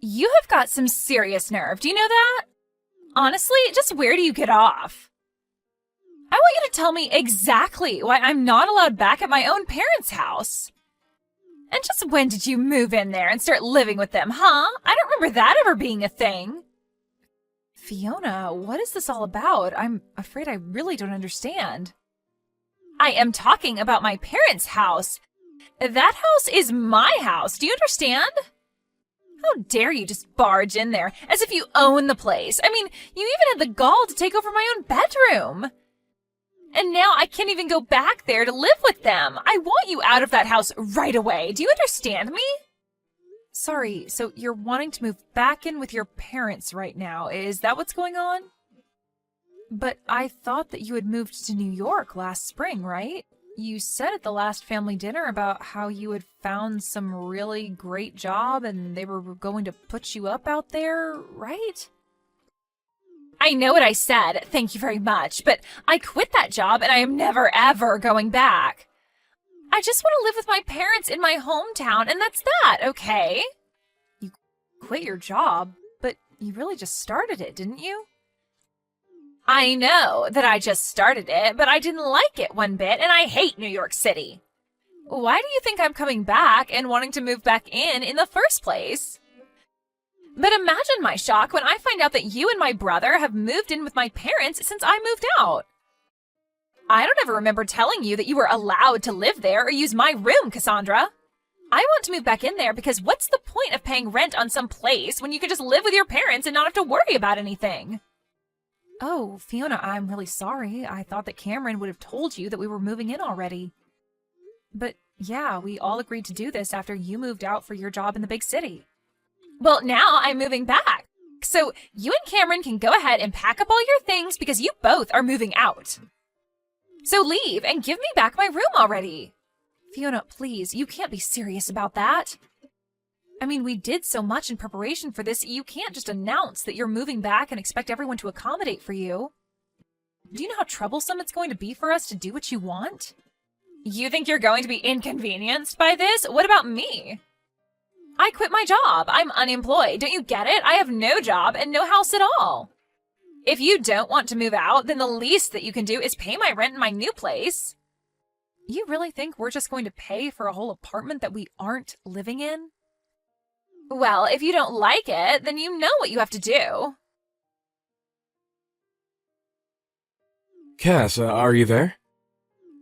You have got some serious nerve, do you know that? Honestly, just where do you get off? I want you to tell me exactly why I'm not allowed back at my own parents' house. And just when did you move in there and start living with them, huh? I don't remember that ever being a thing. Fiona, what is this all about? I'm afraid I really don't understand. I am talking about my parents' house. That house is my house, do you understand? How dare you just barge in there as if you own the place? I mean, you even had the gall to take over my own bedroom. And now I can't even go back there to live with them. I want you out of that house right away. Do you understand me? Sorry, so you're wanting to move back in with your parents right now. Is that what's going on? But I thought that you had moved to New York last spring, right? You said at the last family dinner about how you had found some really great job and they were going to put you up out there, right? I know what I said, thank you very much, but I quit that job and I am never ever going back. I just want to live with my parents in my hometown and that's that, okay? You quit your job, but you really just started it, didn't you? I know that I just started it, but I didn't like it one bit, and I hate New York City. Why do you think I'm coming back and wanting to move back in the first place? But imagine my shock when I find out that you and my brother have moved in with my parents since I moved out. I don't ever remember telling you that you were allowed to live there or use my room, Cassandra. I want to move back in there because what's the point of paying rent on some place when you can just live with your parents and not have to worry about anything? Oh, Fiona, I'm really sorry. I thought that Cameron would have told you that we were moving in already. But yeah, we all agreed to do this after you moved out for your job in the big city. Well, now I'm moving back. So you and Cameron can go ahead and pack up all your things because you both are moving out. So leave and give me back my room already. Fiona, please, you can't be serious about that. I mean, we did so much in preparation for this, you can't just announce that you're moving back and expect everyone to accommodate for you. Do you know how troublesome it's going to be for us to do what you want? You think you're going to be inconvenienced by this? What about me? I quit my job. I'm unemployed. Don't you get it? I have no job and no house at all. If you don't want to move out, then the least that you can do is pay my rent in my new place. You really think we're just going to pay for a whole apartment that we aren't living in? Well, if you don't like it, then you know what you have to do. Cass, are you there?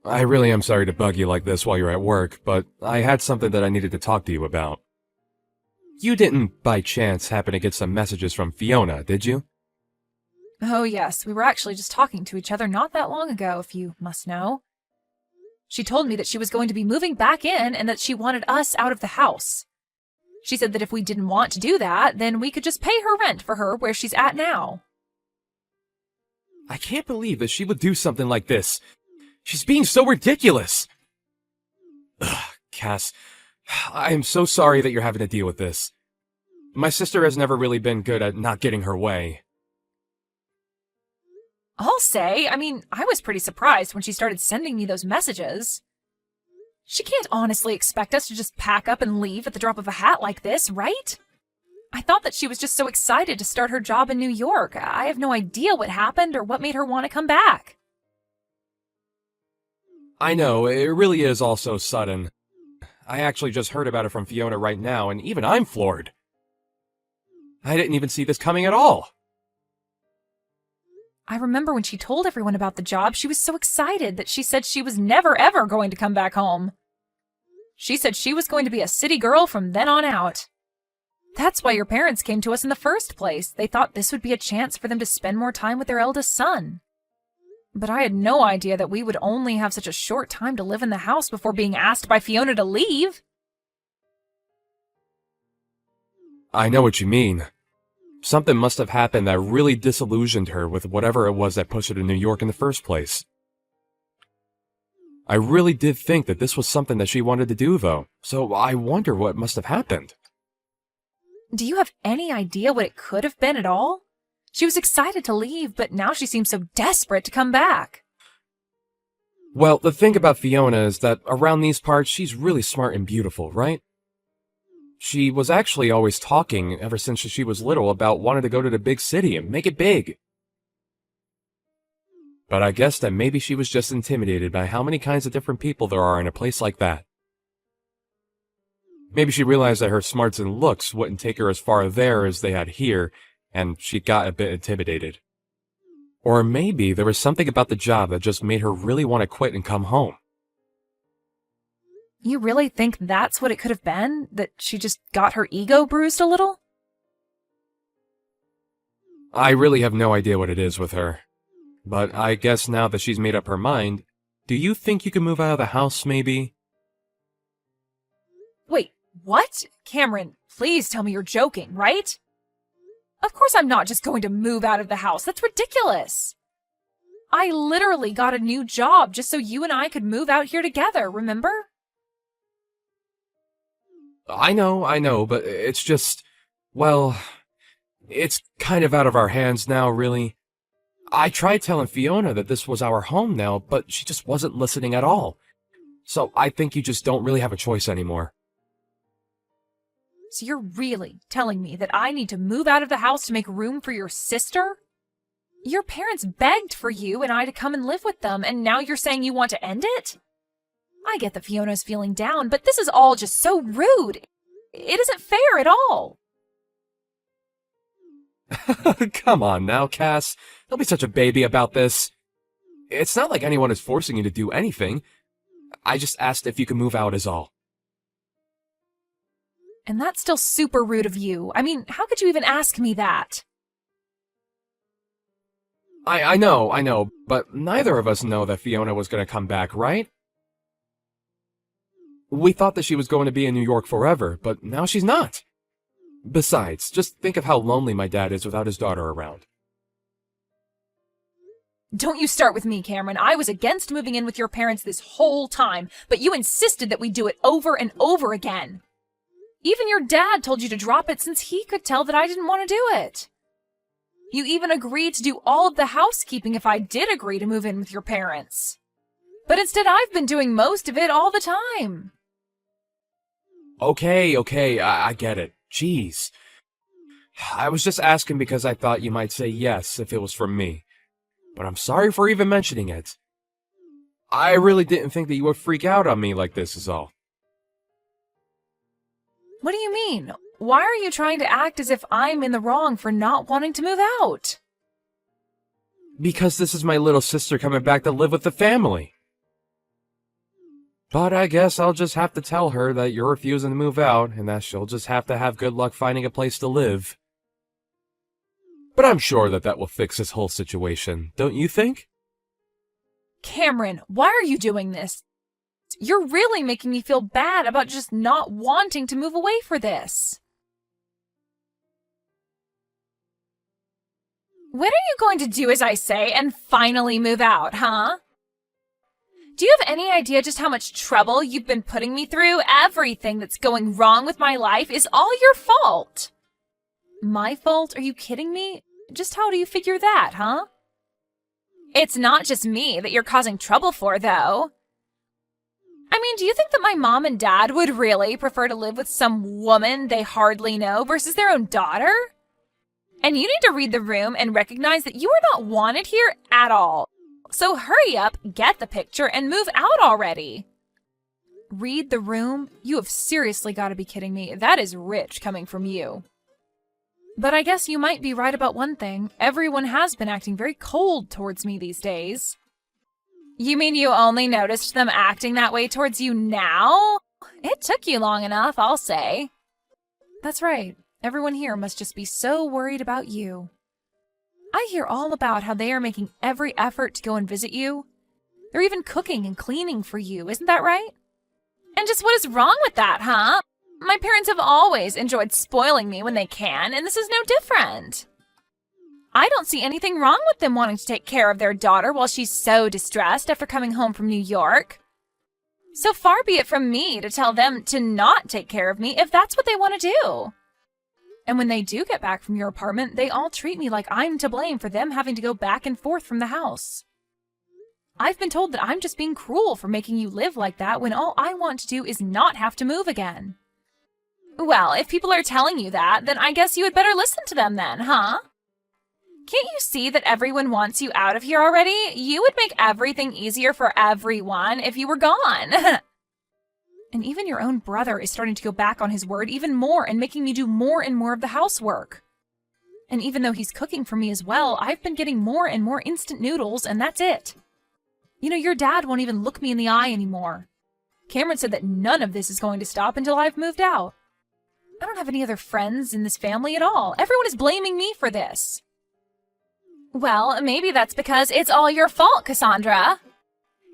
I really am sorry to bug you like this while you're at work, but I had something that I needed to talk to you about. You didn't, by chance, happen to get some messages from Fiona, did you? Oh yes, we were actually just talking to each other not that long ago, if you must know. She told me that she was going to be moving back in and that she wanted us out of the house. She said that if we didn't want to do that, then we could just pay her rent for her where she's at now. I can't believe that she would do something like this. She's being so ridiculous. Ugh, Cass, I am so sorry that you're having to deal with this. My sister has never really been good at not getting her way. I'll say, I was pretty surprised when she started sending me those messages. She can't honestly expect us to just pack up and leave at the drop of a hat like this, right? I thought that she was just so excited to start her job in New York. I have no idea what happened or what made her want to come back. I know, it really is all so sudden. I actually just heard about it from Fiona right now, and even I'm floored. I didn't even see this coming at all. I remember when she told everyone about the job, she was so excited that she said she was never ever going to come back home. She said she was going to be a city girl from then on out. That's why your parents came to us in the first place. They thought this would be a chance for them to spend more time with their eldest son. But I had no idea that we would only have such a short time to live in the house before being asked by Fiona to leave. I know what you mean. Something must have happened that really disillusioned her with whatever it was that pushed her to New York in the first place. I really did think that this was something that she wanted to do, though, so I wonder what must have happened. Do you have any idea what it could have been at all? She was excited to leave, but now she seems so desperate to come back. Well, the thing about Fiona is that around these parts, she's really smart and beautiful, right? She was actually always talking, ever since she was little, about wanting to go to the big city and make it big. But I guess that maybe she was just intimidated by how many kinds of different people there are in a place like that. Maybe she realized that her smarts and looks wouldn't take her as far there as they had here, and she got a bit intimidated. Or maybe there was something about the job that just made her really want to quit and come home. You really think that's what it could have been? That she just got her ego bruised a little? I really have no idea what it is with her. But I guess now that she's made up her mind, do you think you can move out of the house, maybe? Wait, what? Cameron, please tell me you're joking, right? Of course I'm not just going to move out of the house. That's ridiculous. I literally got a new job just so you and I could move out here together, remember? I know, but it's just, well, it's kind of out of our hands now, really. I tried telling Fiona that this was our home now, but she just wasn't listening at all. So I think you just don't really have a choice anymore. So you're really telling me that I need to move out of the house to make room for your sister? Your parents begged for you and I to come and live with them, and now you're saying you want to end it? I get that Fiona's feeling down, but this is all just so rude. It isn't fair at all. Come on now, Cass. Don't be such a baby about this. It's not like anyone is forcing you to do anything. I just asked if you could move out is all. And that's still super rude of you. I mean, how could you even ask me that? I know, but neither of us know that Fiona was going to come back, right? We thought that she was going to be in New York forever, but now she's not. Besides, just think of how lonely my dad is without his daughter around. Don't you start with me, Cameron. I was against moving in with your parents this whole time, but you insisted that we do it over and over again. Even your dad told you to drop it since he could tell that I didn't want to do it. You even agreed to do all of the housekeeping if I did agree to move in with your parents. But instead, I've been doing most of it all the time. Okay, I get it. Jeez. I was just asking because I thought you might say yes if it was from me. But I'm sorry for even mentioning it. I really didn't think that you would freak out on me like this is all. What do you mean? Why are you trying to act as if I'm in the wrong for not wanting to move out? Because this is my little sister coming back to live with the family. But I guess I'll just have to tell her that you're refusing to move out and that she'll just have to have good luck finding a place to live. But I'm sure that will fix this whole situation, don't you think? Cameron, why are you doing this? You're really making me feel bad about just not wanting to move away for this. When are you going to do as I say and finally move out, huh? Do you have any idea just how much trouble you've been putting me through? Everything that's going wrong with my life is all your fault. My fault? Are you kidding me? Just how do you figure that, huh? It's not just me that you're causing trouble for, though. I mean, do you think that my mom and dad would really prefer to live with some woman they hardly know versus their own daughter? And you need to read the room and recognize that you are not wanted here at all. So hurry up, get the picture, and move out already. Read the room? You have seriously got to be kidding me. That is rich coming from you. But I guess you might be right about one thing. Everyone has been acting very cold towards me these days. You mean you only noticed them acting that way towards you now? It took you long enough, I'll say. That's right. Everyone here must just be so worried about you. I hear all about how they are making every effort to go and visit you. They're even cooking and cleaning for you, isn't that right? And just what is wrong with that, huh? My parents have always enjoyed spoiling me when they can, and this is no different. I don't see anything wrong with them wanting to take care of their daughter while she's so distressed after coming home from New York. So far be it from me to tell them to not take care of me if that's what they want to do. And when they do get back from your apartment, they all treat me like I'm to blame for them having to go back and forth from the house. I've been told that I'm just being cruel for making you live like that when all I want to do is not have to move again. Well, if people are telling you that, then I guess you had better listen to them then, huh? Can't you see that everyone wants you out of here already? You would make everything easier for everyone if you were gone. And even your own brother is starting to go back on his word even more and making me do more and more of the housework. And even though he's cooking for me as well, I've been getting more and more instant noodles, and that's it. You know, your dad won't even look me in the eye anymore. Cameron said that none of this is going to stop until I've moved out. I don't have any other friends in this family at all. Everyone is blaming me for this. Well, maybe that's because it's all your fault, Cassandra.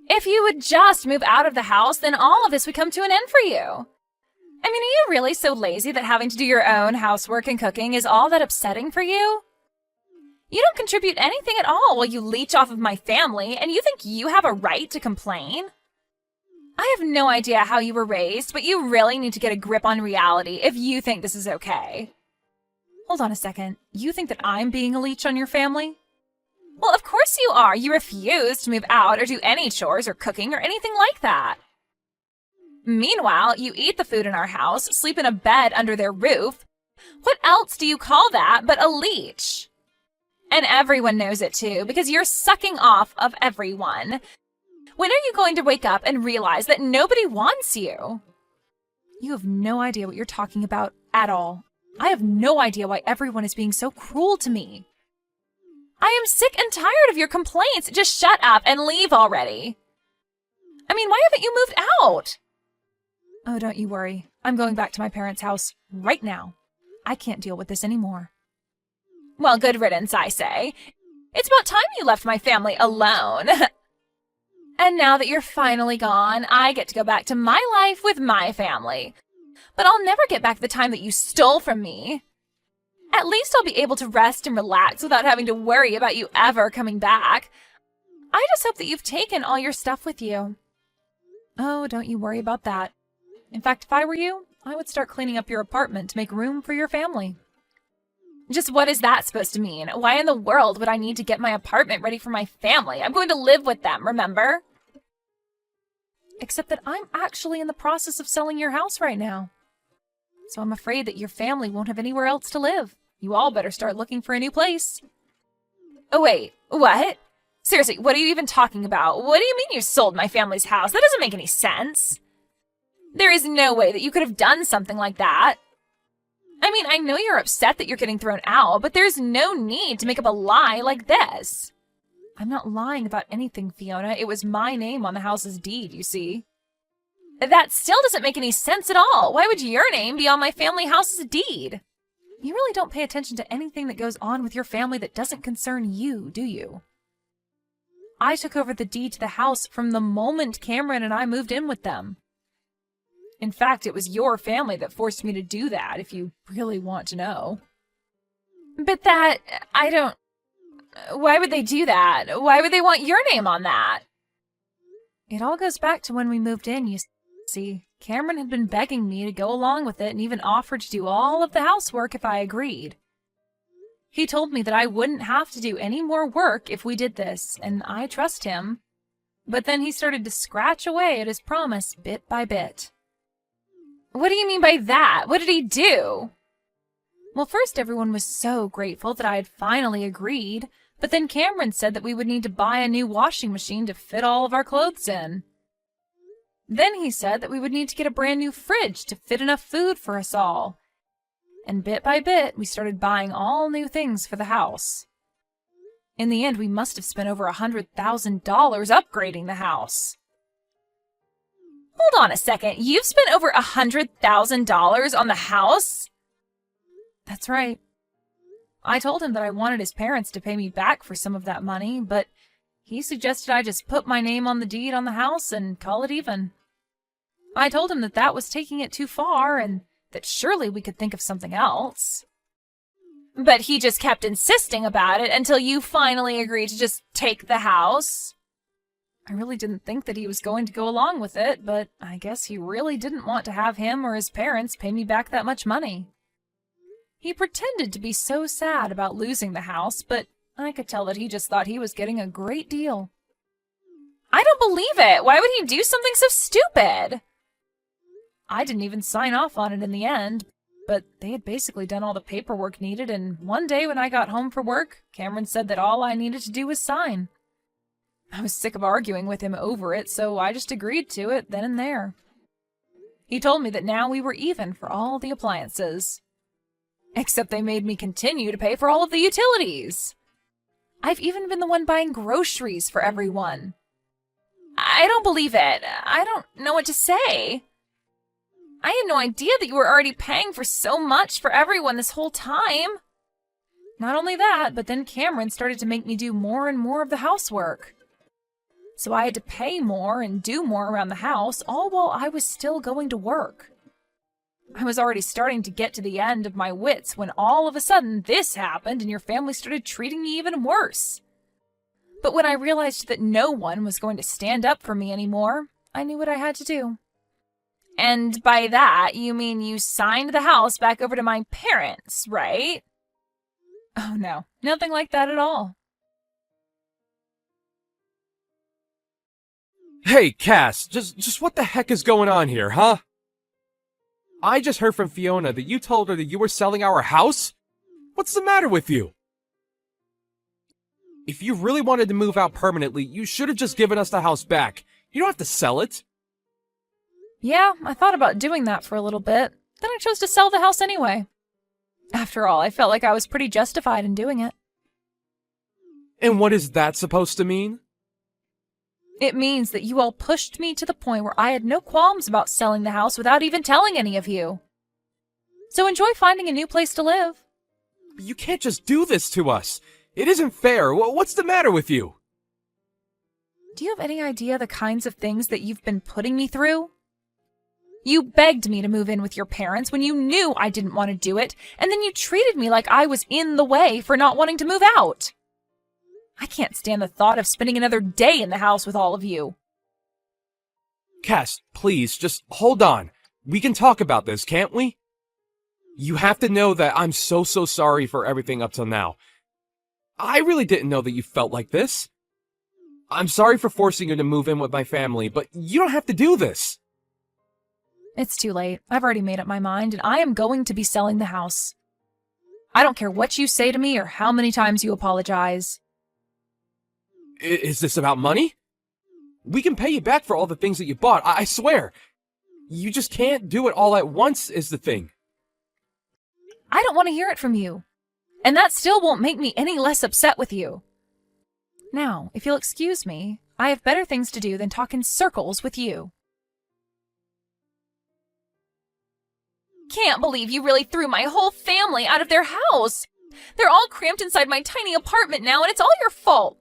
If you would just move out of the house, then all of this would come to an end for you. I mean, are you really so lazy that having to do your own housework and cooking is all that upsetting for you? You don't contribute anything at all while you leech off of my family, and you think you have a right to complain? I have no idea how you were raised, but you really need to get a grip on reality if you think this is okay. Hold on a second. You think that I'm being a leech on your family? Well, of course you are. You refuse to move out or do any chores or cooking or anything like that. Meanwhile, you eat the food in our house, sleep in a bed under their roof. What else do you call that but a leech? And everyone knows it too, because you're sucking off of everyone. When are you going to wake up and realize that nobody wants you? You have no idea what you're talking about at all. I have no idea why everyone is being so cruel to me. I am sick and tired of your complaints. Just shut up and leave already. I mean, why haven't you moved out? Oh, don't you worry. I'm going back to my parents' house right now. I can't deal with this anymore. Well, good riddance, I say. It's about time you left my family alone. And now that you're finally gone, I get to go back to my life with my family. But I'll never get back the time that you stole from me. At least I'll be able to rest and relax without having to worry about you ever coming back. I just hope that you've taken all your stuff with you. Oh, don't you worry about that. In fact, if I were you, I would start cleaning up your apartment to make room for your family. Just what is that supposed to mean? Why in the world would I need to get my apartment ready for my family? I'm going to live with them, remember? Except that I'm actually in the process of selling your house right now. So I'm afraid that your family won't have anywhere else to live. You all better start looking for a new place. Oh, wait, what? Seriously, what are you even talking about? What do you mean you sold my family's house? That doesn't make any sense. There is no way that you could have done something like that. I mean, I know you're upset that you're getting thrown out, but there's no need to make up a lie like this. I'm not lying about anything, Fiona. It was my name on the house's deed, you see. That still doesn't make any sense at all. Why would your name be on my family house's deed? You really don't pay attention to anything that goes on with your family that doesn't concern you, do you? I took over the deed to the house from the moment Cameron and I moved in with them. In fact, it was your family that forced me to do that, if you really want to know. But why would they do that? Why would they want your name on that? It all goes back to when we moved in, you see. Cameron had been begging me to go along with it and even offered to do all of the housework if I agreed. He told me that I wouldn't have to do any more work if we did this, and I trust him. But then he started to scratch away at his promise bit by bit. What do you mean by that? What did he do? Well, first everyone was so grateful that I had finally agreed, but then Cameron said that we would need to buy a new washing machine to fit all of our clothes in. Then he said that we would need to get a brand new fridge to fit enough food for us all. And bit by bit, we started buying all new things for the house. In the end, we must have spent over $100,000 upgrading the house. Hold on a second, you've spent over $100,000 on the house? That's right. I told him that I wanted his parents to pay me back for some of that money, but he suggested I just put my name on the deed on the house and call it even. I told him that that was taking it too far and that surely we could think of something else. But he just kept insisting about it until you finally agreed to just take the house. I really didn't think that he was going to go along with it, but I guess he really didn't want to have him or his parents pay me back that much money. He pretended to be so sad about losing the house, but I could tell that he just thought he was getting a great deal. I don't believe it. Why would he do something so stupid? I didn't even sign off on it in the end, but they had basically done all the paperwork needed, and one day when I got home from work, Cameron said that all I needed to do was sign. I was sick of arguing with him over it, so I just agreed to it then and there. He told me that now we were even for all the appliances. Except they made me continue to pay for all of the utilities. I've even been the one buying groceries for everyone. I don't believe it. I don't know what to say. I had no idea that you were already paying for so much for everyone this whole time. Not only that, but then Cameron started to make me do more and more of the housework. So I had to pay more and do more around the house, all while I was still going to work. I was already starting to get to the end of my wits when all of a sudden this happened and your family started treating me even worse. But when I realized that no one was going to stand up for me anymore, I knew what I had to do. And by that, you mean you signed the house back over to my parents, right? Oh no, nothing like that at all. Hey, Cass, just what the heck is going on here, huh? I just heard from Fiona that you told her that you were selling our house? What's the matter with you? If you really wanted to move out permanently, you should have just given us the house back. You don't have to sell it. Yeah, I thought about doing that for a little bit. Then I chose to sell the house anyway. After all, I felt like I was pretty justified in doing it. And what is that supposed to mean? It means that you all pushed me to the point where I had no qualms about selling the house without even telling any of you. So enjoy finding a new place to live. You can't just do this to us. It isn't fair. What's the matter with you? Do you have any idea the kinds of things that you've been putting me through? You begged me to move in with your parents when you knew I didn't want to do it, and then you treated me like I was in the way for not wanting to move out. I can't stand the thought of spending another day in the house with all of you. Cass, please, just hold on. We can talk about this, can't we? You have to know that I'm so sorry for everything up till now. I really didn't know that you felt like this. I'm sorry for forcing you to move in with my family, but you don't have to do this. It's too late. I've already made up my mind, and I am going to be selling the house. I don't care what you say to me or how many times you apologize. Is this about money? We can pay you back for all the things that you bought, I swear. You just can't do it all at once is the thing. I don't want to hear it from you. And that still won't make me any less upset with you. Now, if you'll excuse me, I have better things to do than talk in circles with you. Can't believe you really threw my whole family out of their house. They're all cramped inside my tiny apartment now, and it's all your fault.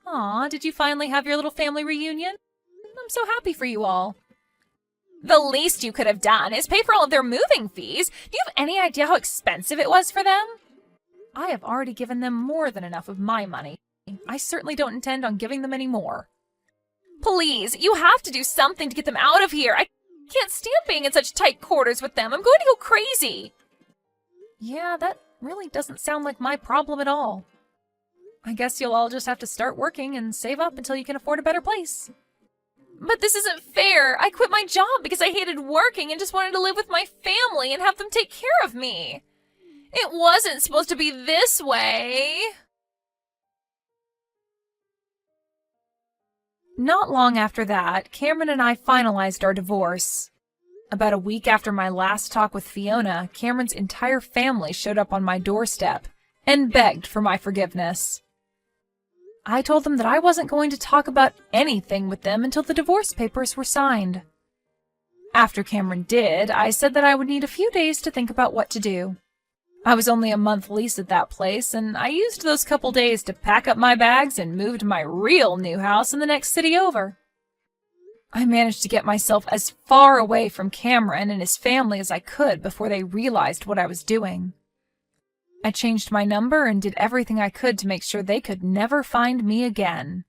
Aw, did you finally have your little family reunion? I'm so happy for you all. The least you could have done is pay for all of their moving fees. Do you have any idea how expensive it was for them? I have already given them more than enough of my money. I certainly don't intend on giving them any more. Please, you have to do something to get them out of here. I can't stand being in such tight quarters with them. I'm going to go crazy. Yeah, that really doesn't sound like my problem at all. I guess you'll all just have to start working and save up until you can afford a better place. But this isn't fair. I quit my job because I hated working and just wanted to live with my family and have them take care of me. It wasn't supposed to be this way. Not long after that, Cameron and I finalized our divorce. About a week after my last talk with Fiona, Cameron's entire family showed up on my doorstep and begged for my forgiveness. I told them that I wasn't going to talk about anything with them until the divorce papers were signed. After Cameron did, I said that I would need a few days to think about what to do. I was only a month lease at that place, and I used those couple days to pack up my bags and move to my real new house in the next city over. I managed to get myself as far away from Cameron and his family as I could before they realized what I was doing. I changed my number and did everything I could to make sure they could never find me again.